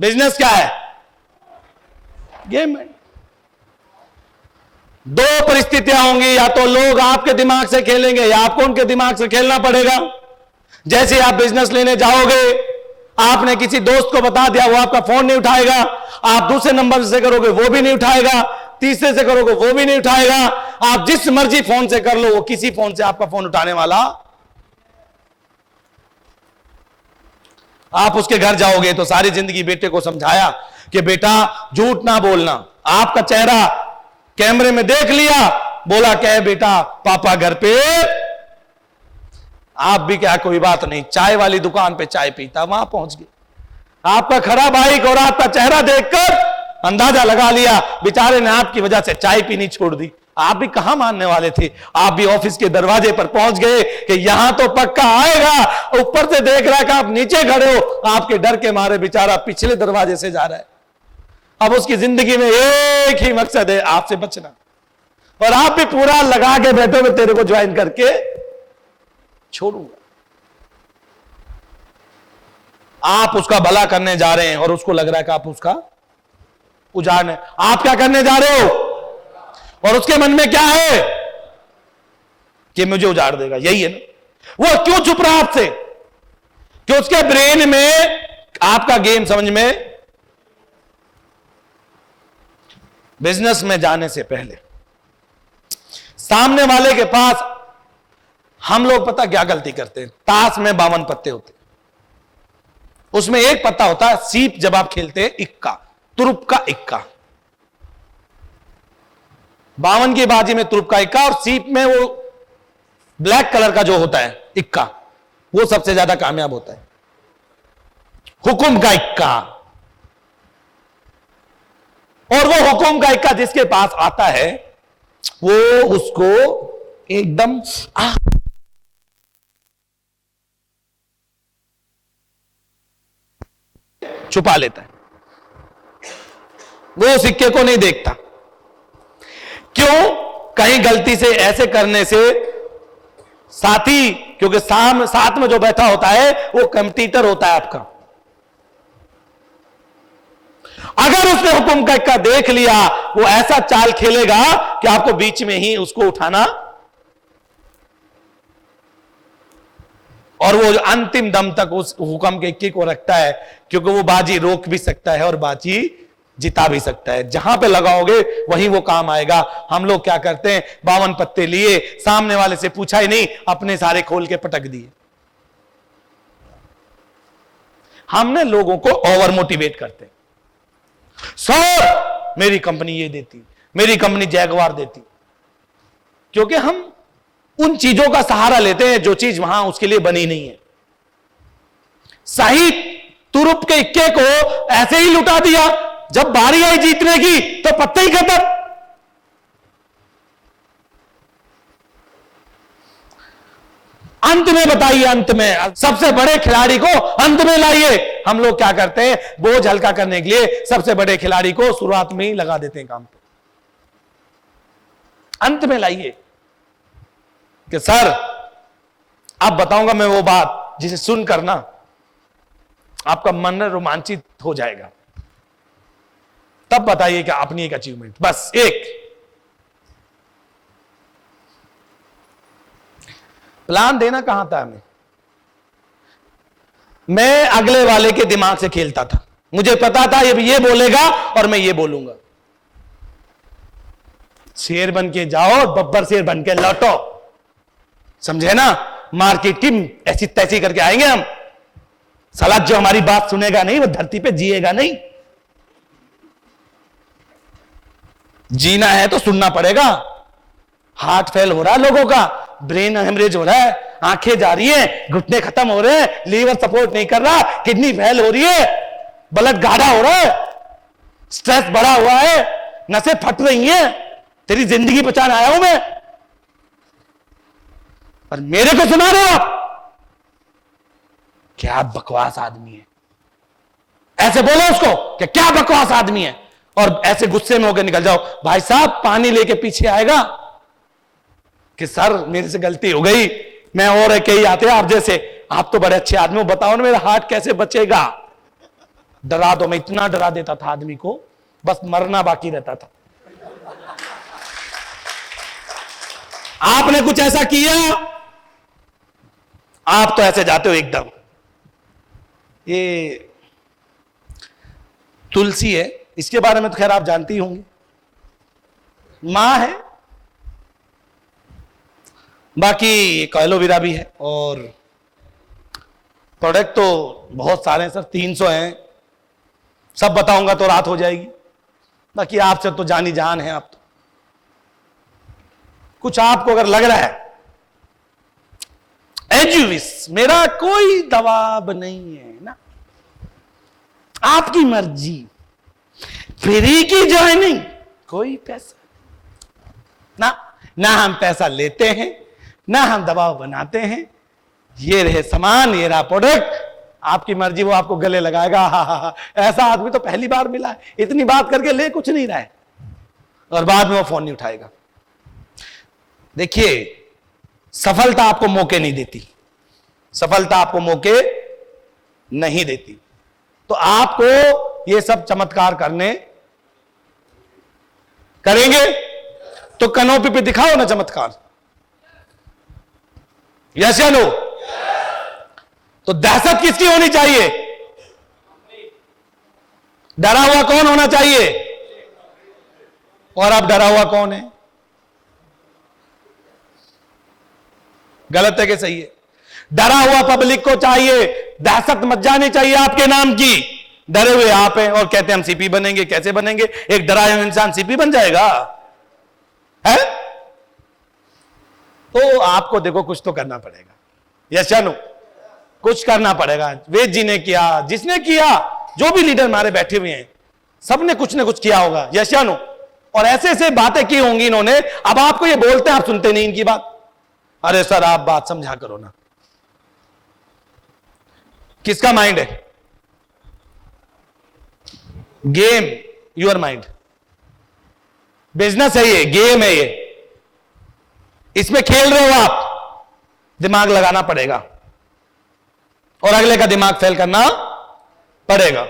Business क्या है? Game है। दो परिस्थितियां होंगी, या तो लोग आपके दिमाग से खेलेंगे या आपको उनके दिमाग से खेलना पड़ेगा। जैसे आप बिजनेस लेने जाओगे, आपने किसी दोस्त को बता दिया, वो आपका फोन नहीं उठाएगा। आप दूसरे नंबर से करोगे, वो भी नहीं उठाएगा। तीसरे से करोगे, वो भी नहीं उठाएगा। आप जिस मर्जी फोन से कर लो, वो किसी फोन से आपका फोन उठाने वाला। आप उसके घर जाओगे तो सारी जिंदगी बेटे को समझाया कि बेटा झूठ ना बोलना, आपका चेहरा कैमरे में देख लिया, बोला क्या है बेटा, पापा घर पे। आप भी क्या, कोई बात नहीं, चाय वाली दुकान पे चाय पीता, वहां पहुंच गए। आपका खरा बाइक और आपका चेहरा देखकर अंदाजा लगा लिया बेचारे ने आपकी वजह से चाय पीनी छोड़ दी। आप भी कहां मानने वाले थे, आप भी ऑफिस के दरवाजे पर पहुंच गए कि यहां तो पक्का आएगा। ऊपर से देख रहा है कि आप नीचे खड़े हो, आपके डर के मारे बेचारा पिछले दरवाजे से जा रहा है। अब उसकी जिंदगी में एक ही मकसद है, आपसे बचना। और आप भी पूरा लगा के बैठोगे तेरे को ज्वाइन करके छोड़ूंगा। आप उसका भला करने जा रहे हैं और उसको लग रहा है कि आप उसका उजाड़ने। आप क्या करने जा रहे हो और उसके मन में क्या है कि मुझे उजाड़ देगा, यही है ना। वो क्यों चुप रहा आपसे? कि उसके ब्रेन में आपका गेम समझ में। बिजनेस में जाने से पहले सामने वाले के पास हम लोग पता क्या गलती करते हैं, ताश में 52 पत्ते होते हैं, उसमें एक पत्ता होता है सीप। जब आप खेलते हैं इक्का, तुरुप का इक्का, 52 की बाजी में तुरुप का इक्का, और सीप में वो ब्लैक कलर का जो होता है इक्का, वो सबसे ज्यादा कामयाब होता है। हुकुम का इक्का, और वो हुकुम का इक्का जिसके पास आता है वो उसको एकदम छुपा लेता है, वो सिक्के को नहीं देखता। क्यों? कहीं गलती से ऐसे करने से साथी, क्योंकि साथ में जो बैठा होता है वो कंपटीटर होता है आपका। अगर उसने हुकुम का इक्का देख लिया, वो ऐसा चाल खेलेगा कि आपको बीच में ही उसको उठाना, और वो अंतिम दम तक उस हुक्म के इक्के को रखता है, क्योंकि वो बाजी रोक भी सकता है और बाजी जिता भी सकता है। जहां पे लगाओगे वहीं वो काम आएगा। हम लोग क्या करते हैं, 52 पत्ते लिए, सामने वाले से पूछा ही नहीं, अपने सारे खोल के पटक दिए। हमने लोगों को ओवर मोटिवेट करते हैं। सर मेरी कंपनी ये देती, मेरी कंपनी जैगवार देती, क्योंकि हम उन चीजों का सहारा लेते हैं जो चीज वहां उसके लिए बनी नहीं है। सही तुरुप के इक्के को ऐसे ही लुटा दिया, जब बारी आई जीतने की तो पत्ते ही खत्म। अंत में बताइए, अंत में सबसे बड़े खिलाड़ी को अंत में लाइए। हम लोग क्या करते हैं, बोझ हल्का करने के लिए सबसे बड़े खिलाड़ी को शुरुआत में ही लगा देते हैं काम पे। अंत में लाइए कि सर अब बताऊंगा मैं वो बात जिसे सुनकर ना आपका मन रोमांचित हो जाएगा, तब बताइए कि अपनी एक अचीवमेंट, बस एक प्लान देना कहां था हमें। मैं अगले वाले के दिमाग से खेलता था, मुझे पता था ये बोलेगा और मैं ये बोलूंगा। शेर बन के जाओ, बब्बर शेर बन के लौटो, समझे ना। मार्केटिंग ऐसी तैसी करके आएंगे हम। साला जो हमारी बात सुनेगा नहीं वो धरती पे जिएगा नहीं। जीना है तो सुनना पड़ेगा। हार्ट फेल हो रहा है लोगों का, ब्रेन हेमरेज हो रहा है, आंखें जा रही हैं, घुटने खत्म हो रहे हैं, लीवर सपोर्ट नहीं कर रहा, किडनी फेल हो रही है, ब्लड गाढ़ा हो रहा है, स्ट्रेस बढ़ा हुआ है, नसें फट रही हैं। तेरी जिंदगी बचाने आया हूं मैं, पर मेरे को सुना रहे हो आप। क्या बकवास आदमी है, ऐसे बोलो उसको कि क्या बकवास आदमी है, और ऐसे गुस्से में होकर निकल जाओ। भाई साहब पानी लेके पीछे आएगा कि सर मेरे से गलती हो गई, मैं और कई आते हैं आप जैसे, आप तो बड़े अच्छे आदमी हो, बताओ ना मेरा हार्ट कैसे बचेगा। डरा दो, मैं इतना डरा देता था आदमी को, बस मरना बाकी रहता था। आपने कुछ ऐसा किया, आप तो ऐसे जाते हो एकदम। ये तुलसी है, इसके बारे में तो खैर आप जानती होंगी, मां है, बाकी एक एलोवेरा भी है, और प्रोडक्ट तो बहुत सारे हैं सर, 300 हैं, सब बताऊंगा तो रात हो जाएगी। बाकी आपसे तो जानी जान है आप तो। कुछ आपको अगर लग रहा है एजुविस मेरा कोई दबाव नहीं है ना, आपकी मर्जी, फ्री की ज्वाइनिंग, कोई पैसा ना हम पैसा लेते हैं, ना हम दबाव बनाते हैं। ये रहे सामान, ये रहा प्रोडक्ट, आपकी मर्जी, वो आपको गले लगाएगा। हा, ऐसा आदमी तो पहली बार मिला है, इतनी बात करके ले कुछ नहीं रहा है, और बाद में वो फोन नहीं उठाएगा। देखिए, सफलता आपको मौके नहीं देती, सफलता आपको मौके नहीं देती। तो आपको ये सब चमत्कार करेंगे तो कनोपी पे दिखाओ ना चमत्कार, यस या नो? तो दहशत किसकी होनी चाहिए? डरा हुआ कौन होना चाहिए? और आप डरा हुआ कौन है? गलत है कि सही है? डरा हुआ पब्लिक को चाहिए, दहशत मच जानी चाहिए आपके नाम की। डरे हुए आप हैं और कहते हैं हम सीपी बनेंगे। कैसे बनेंगे? एक डरा हुआ इंसान सीपी बन जाएगा है? तो आपको देखो कुछ तो करना पड़ेगा, यस या नो? कुछ करना पड़ेगा। वेद जी ने किया, जिसने किया, जो भी लीडर हमारे बैठे हुए हैं, सबने कुछ ना कुछ किया होगा, यस या नो? और ऐसे ऐसे बातें की होंगी इन्होंने। अब आपको ये बोलते हैं, आप सुनते नहीं इनकी बात। अरे सर आप बात समझा करो ना। किसका माइंड है? Game, your mind. बिजनेस है ये, गेम है ये, इसमें खेल रहे हो आप। दिमाग लगाना पड़ेगा और अगले का दिमाग फेल करना पड़ेगा।